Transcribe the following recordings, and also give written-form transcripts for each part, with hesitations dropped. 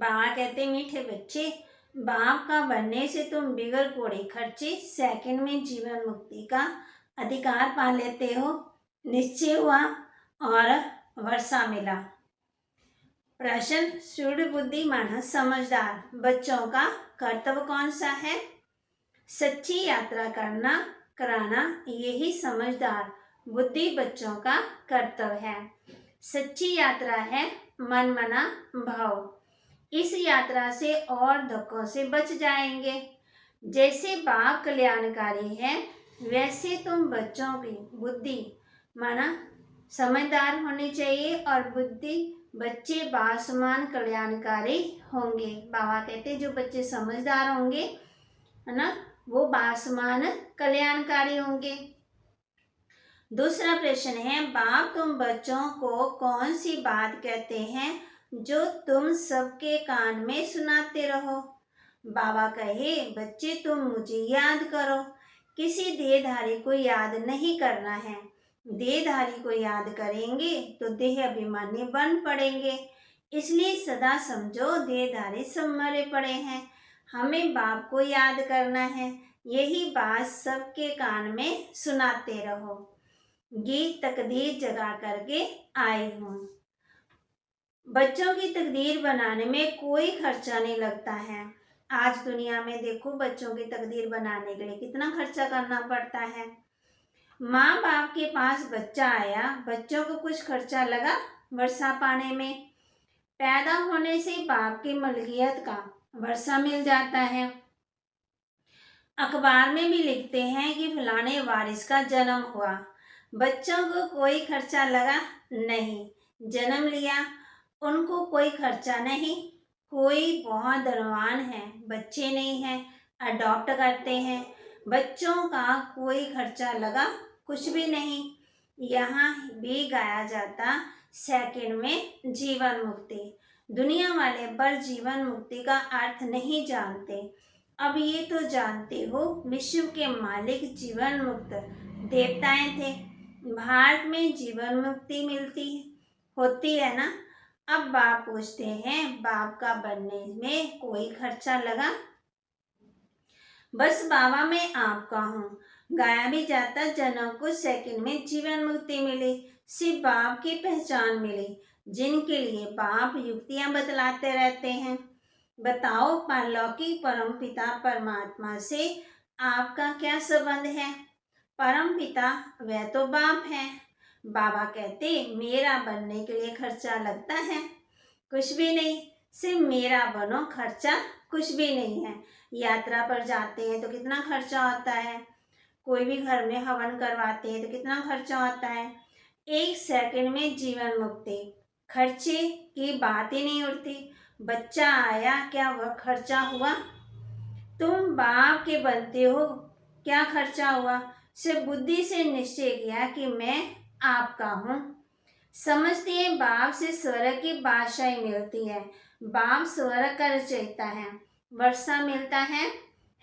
बाबा कहते मीठे बच्चे, बाप का बनने से तुम बिगर कोड़े खर्चे सेकंड में जीवन मुक्ति का अधिकार पा लेते हो। निश्चय हुआ और वर्षा मिला। प्रश्न, सूर्य बुद्धि मानस समझदार बच्चों का कर्तव्य कौन सा है? सच्ची यात्रा कराना यही समझदार बुद्धि बच्चों का कर्तव्य है। सच्ची यात्रा है मन मना भाव। इस यात्रा से और धक्कों से बच जाएंगे। जैसे बाप कल्याणकारी है, वैसे तुम बच्चों की बुद्धि माना समझदार होनी चाहिए और बुद्धि बच्चे बासमान कल्याणकारी होंगे। बाबा कहते जो बच्चे समझदार होंगे, है ना, वो बासमान कल्याणकारी होंगे। दूसरा प्रश्न है, बाप तुम बच्चों को कौन सी बात कहते हैं जो तुम सबके कान में सुनाते रहो? बाबा कहे, बच्चे तुम मुझे याद करो। किसी देहधारी को याद नहीं करना है। देहधारी को याद करेंगे तो देह अभिमानी बन पड़ेंगे। इसलिए सदा समझो देहधारी सब मरे पड़े हैं। हमें बाप को याद करना है। यही बात सबके कान में सुनाते रहो। गीत तकदीर जगा करके आई हूँ। बच्चों की तकदीर बनाने में कोई खर्चा नहीं लगता है। आज दुनिया में देखो बच्चों की तकदीर बनाने के लिए कितना खर्चा करना पड़ता है। माँ बाप के पास बच्चा आया, बच्चों को कुछ खर्चा लगा वर्षा पाने में। पैदा होने से बाप की मलकियत का वर्षा मिल जाता है। अखबार में भी लिखते हैं कि फलाने वारिस का जन्म हुआ। बच्चों को कोई खर्चा लगा नहीं, जन्म लिया, उनको कोई खर्चा नहीं। कोई बहुत धनवान है, बच्चे नहीं हैं, अडॉप्ट करते हैं। बच्चों का कोई खर्चा लगा कुछ भी नहीं। यहाँ भी गाया जाता सेकंड में जीवन मुक्ति। दुनिया वाले पर जीवन मुक्ति का अर्थ नहीं जानते। अब ये तो जानते हो विश्व के मालिक जीवन मुक्त देवताएं थे। भारत में जीवन मुक्ति मिलती होती है ना। अब बाप पूछते हैं, बाप का बनने में कोई खर्चा लगा? बस बाबा मैं आपका हूँ। गाया भी जाता जन्म कुछ सेकंड में जीवन मुक्ति मिली। सिर्फ बाप की पहचान मिली, जिनके लिए बाप युक्तियाँ बतलाते रहते हैं। बताओ परलौकिक परम पिता परमात्मा से आपका क्या संबंध है? परम पिता वह तो बाप है। बाबा कहते मेरा बनने के लिए खर्चा लगता है? कुछ भी नहीं। सिर्फ मेरा बनो, खर्चा कुछ भी नहीं है। यात्रा पर जाते हैं तो कितना खर्चा होता है। कोई भी घर में हवन करवाते हैं तो कितना खर्चा होता है। एक सेकंड में जीवन मुक्ति, खर्चे की बात ही नहीं उठती। बच्चा आया, क्या वह खर्चा हुआ? तुम बाप के बनते हो, क्या खर्चा हुआ? सिर्फ बुद्धि से निश्चय किया कि मैं आपका हूँ। समझते हैं बाप से स्वर्ग की बादशाही मिलती है। बाप स्वर्ग का रचयिता है। वर्षा मिलता है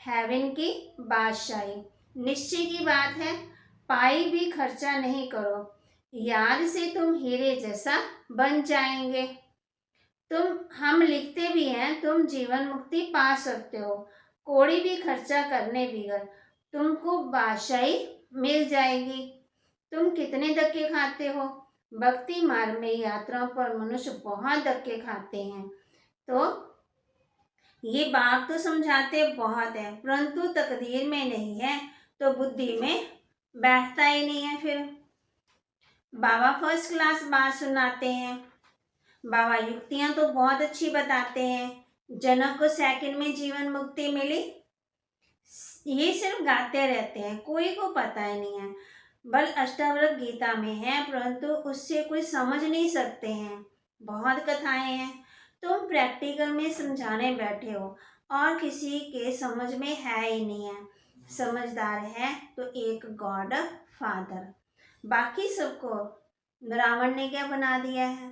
हेवन की बादशाही। निश्चय की बात है, पाई भी खर्चा नहीं करो। याद से तुम हीरे जैसा बन जाएंगे। हम लिखते भी हैं तुम जीवन मुक्ति पा सकते हो। कोड़ी भी खर्चा करने बिगर तुमको बादशाही मिल जाएगी। तुम कितने धक्के खाते हो? भक्ति मार्ग में यात्राओं पर मनुष्य बहुत धक्के खाते हैं। तो ये बात तो समझाते बहुत है, परंतु तकदीर में नहीं है तो बुद्धि में बैठता ही नहीं है। फिर बाबा फर्स्ट क्लास बात सुनाते हैं। बाबा युक्तियां तो बहुत अच्छी बताते हैं। जनक को सेकंड में जीवन मुक्ति मिली, ये सिर्फ गाते रहते हैं, कोई को पता ही नहीं है। बल अष्टावक्र गीता में है, परंतु उससे कोई समझ नहीं सकते हैं। बहुत कथाएं हैं। तुम प्रैक्टिकल में समझाने बैठे हो और किसी के समझ में है ही नहीं है। समझदार है तो एक गॉड फादर, बाकी सबको रावण ने क्या बना दिया है?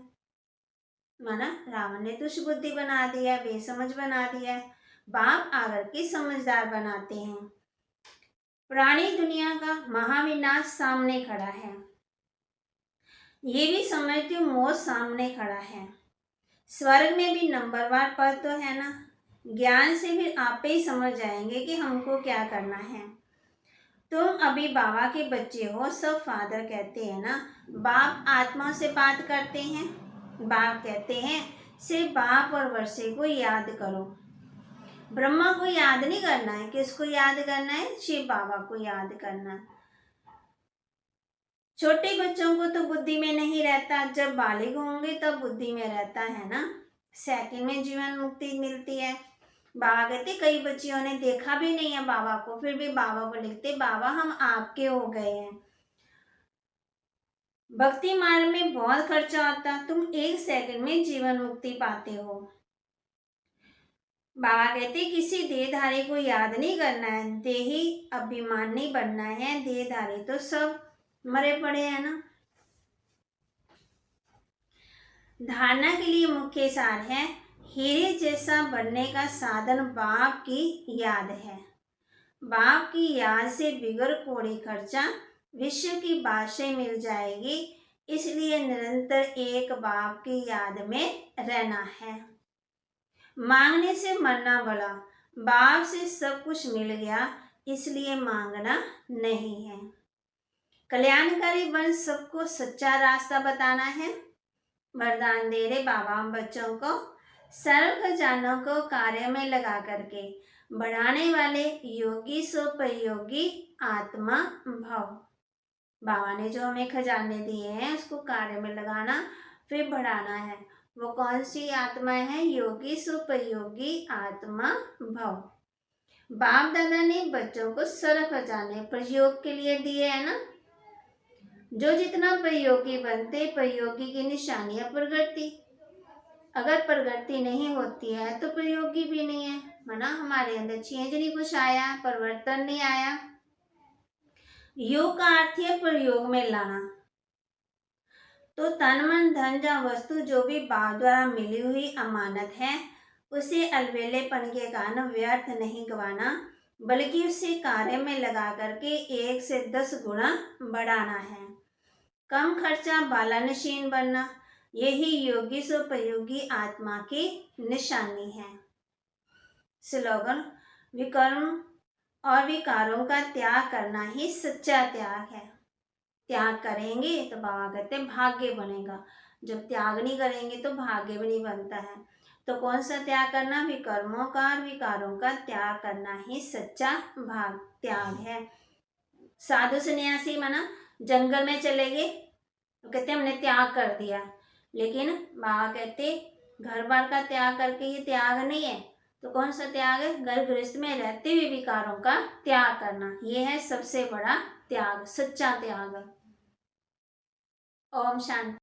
माना रावण ने तुच्छ बुद्धि बना दिया, बेसमझ बना दिया। बाप आकर के समझदार बनाते हैं। प्राणी दुनिया का महाविनाश सामने खड़ा है। ये भी समझती हूँ मौत सामने खड़ा है। स्वर्ग में भी नंबरवार पद तो है ना। ज्ञान से फिर आप ही समझ जाएंगे कि हमको क्या करना है। तुम अभी बाबा के बच्चे हो, सब फादर कहते हैं ना, बाप आत्मा से बात करते हैं। बाप कहते हैं सिर्फ बाप और वर्षे को याद करो। ब्रह्मा को याद नहीं करना है, किसको याद करना है? शिव बाबा को याद करना है। छोटे बच्चों को तो बुद्धि में नहीं रहता, जब बालिग होंगे तब बुद्धि में रहता है ना। सेकंड में जीवन मुक्ति मिलती है। बाबा कहते कई बच्चियों ने देखा भी नहीं है बाबा को, फिर भी बाबा को लिखते बाबा हम आपके हो गए हैं। भक्ति मार्ग में बहुत खर्चा होता, तुम 1 सेकंड में जीवन मुक्ति पाते हो। बाबा कहते किसी देहधारी को याद नहीं करना है, देही अभिमान नहीं बनना है। देहधारी तो सब मरे पड़े हैं ना। धारणा के लिए मुख्य सार है, हीरे जैसा बनने का साधन बाप की याद है। बाप की याद से बिगर कोड़ी खर्चा विश्व की बादशाही मिल जाएगी। इसलिए निरंतर एक बाप की याद में रहना है। मांगने से मरना भला, बाप से सब कुछ मिल गया, इसलिए मांगना नहीं है। कल्याणकारी बन सबको सच्चा रास्ता बताना है। वरदान दे रहे बाबा हम बच्चों को, सर्व खजानों को कार्य में लगा करके बढ़ाने वाले योगी स्वपयोगी आत्मा भव। बाबा ने जो हमें खजाने दिए हैं उसको कार्य में लगाना फिर बढ़ाना है। वो कौन सी आत्मा है? योगी स्वपयोगी आत्मा भव। बाप दादा ने बच्चों को सर्व खजाने प्रयोग के लिए दिए है ना। जो जितना प्रयोगी बनते, प्रयोगी की निशानियां प्रगति। अगर प्रगति नहीं होती है तो प्रयोगी भी नहीं है ना। हमारे अंदर चेंज नहीं कुछ आया, परिवर्तन नहीं आया। योग का अर्थ है प्रयोग में लाना। तो तन मन धन या वस्तु जो भी बाप द्वारा मिली हुई अमानत है, उसे अलबेलेपन के कारण व्यर्थ नहीं गवाना, बल्कि उसे कार्य में लगा करके 1 से 10 गुना बढ़ाना है। कम खर्चा बालानशीन बनना, यही योगी स्वपयोगी आत्मा की निशानी है। स्लोगन, विकर्म और विकारों का त्याग करना ही सच्चा त्याग है। त्याग करेंगे तो बाबा कहते हैं भाग्य बनेगा। जब त्याग नहीं करेंगे तो भाग्य भी नहीं बनता है। तो कौन सा त्याग करना? विकर्मों का और विकारों का त्याग करना ही सच्चा त्याग है। साधु सन्यासी मना जंगल में चले गए तो कहते हमने त्याग कर दिया, लेकिन बाबा कहते घर बार का त्याग करके ये त्याग नहीं है। तो कौन सा त्याग है? घर गृहस्थ में रहते हुए विकारों का त्याग करना, ये है सबसे बड़ा त्याग, सच्चा त्याग। ओम शांति।